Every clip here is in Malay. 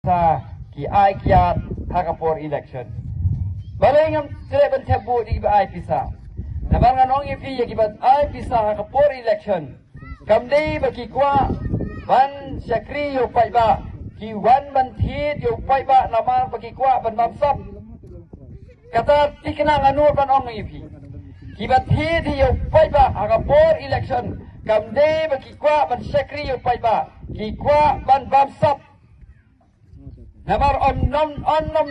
sa ki ai kiat hakapor election balay ngam sila ban tabu di ba ai pisa nabar nga nong ifi ya kibat ai pisa hakapor election kamdei baki kwa ban syakri yo pai ba ki wan ban thit yo pai ba namar baki kwa ban mamsap kata tikna nganu ban ong ifi kibat thit yo pai ba hakapor election kamdei baki kwa ban syakri yo pai ba ki kwa ban mamsap namar om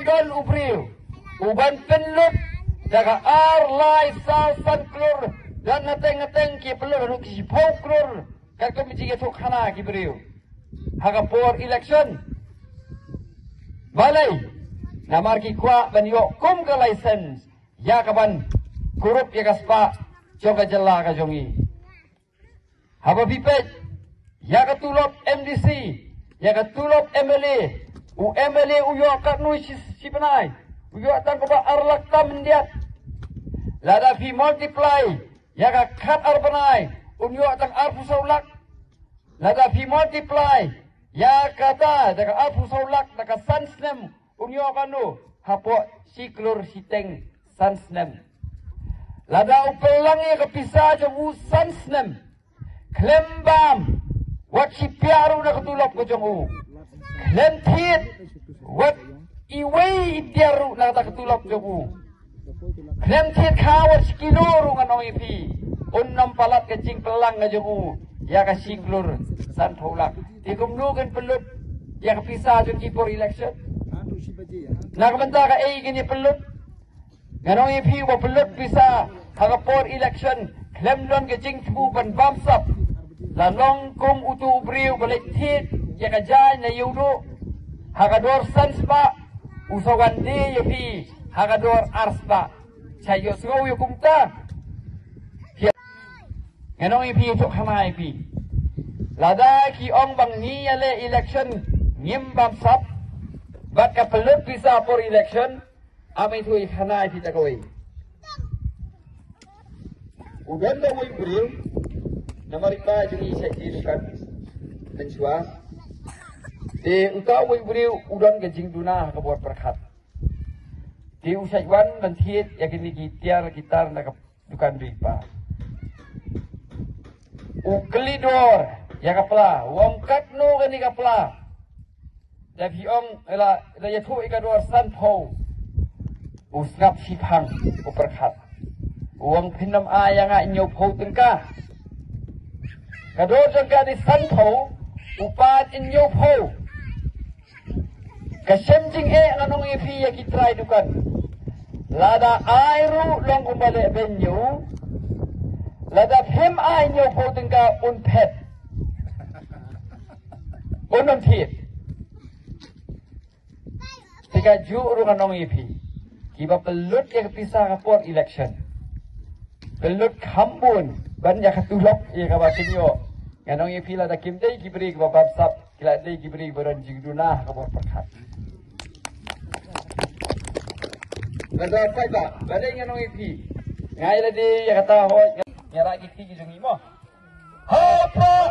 dol ubriu uban penlut jaga ar lai san klur dan ngateng ki pelur anu ki pok klur kak to miji getok khana ki briu hakapor election balai namar ki kwa ban yo kum ka license ya kaban kurup ya kaspa coba jela ka jongi haba bipet ya ka tulop MDC ya ka tulop MLA MLA uyo kat nu si penai uyo tan ko ba arlak tam ndiat lada fi multiply ya ka khat ar penai uyo tan ar pusaulak lada fi multiply ya kata daga ar pusaulak daga sansnem uyo kanu hapo siklur siteng sansnem lada upelang ya kapisa jong u sansnem klembam wat si piaru na katulop ko jong u lentit wat iway itiaru na takatulok jogu lentit kawat skiluru nganong ipi unnam palat kecing pelang nga jogu ya ka siklur san tholak tikumnugan pelut ya ka pisa jong kipor election nakamanta ka ay gini pelut nganong ipi wa pelut pisa hakapor election klemlon kecing tububan bamsap lalong kum utu ubriu balik tit ya kajay na yudo hakador sans pa usawan di yapi hakador ars pa sayo sngaw yukumta nganong ipi utok hama ipi lada ki ong bang ni yale election ngim bamsap bat ka pelut bisa for election amay tuwi hana ipi takaway udan da way brio namaripa jungi sa ilukan tensua di engkau beri udan gajing duna kebuat perkat. Di usaiwan bentit yakin di gitar nak dukan ripa. Ukelidor ya kapla, wongkat no kani kapla. Tapi ong ela yatu ikador sanpo. Usngap sipang uperkat. Uang pinam ayang inyo po tengka. Kador jangka di sanpo upat inyo po. Kasemjing anong ipi ya kitry dukan. Lada airu long umbale benyo. Lada pem ainyo po tengka unpet. Unong tit. Tika juru anong ipi. Kiba pelut ya kepisa kapor election. Pelut kambun. Ban ya katulok ya kabatinyo. Anong ipi lada kimday kibri kababsap. Kiladai kibri baran jingduna kapor perkat. Lada apa ba? Lada yang nong ipi. Ngai ladi ya kata ho nyara giti jungi mo. Hapa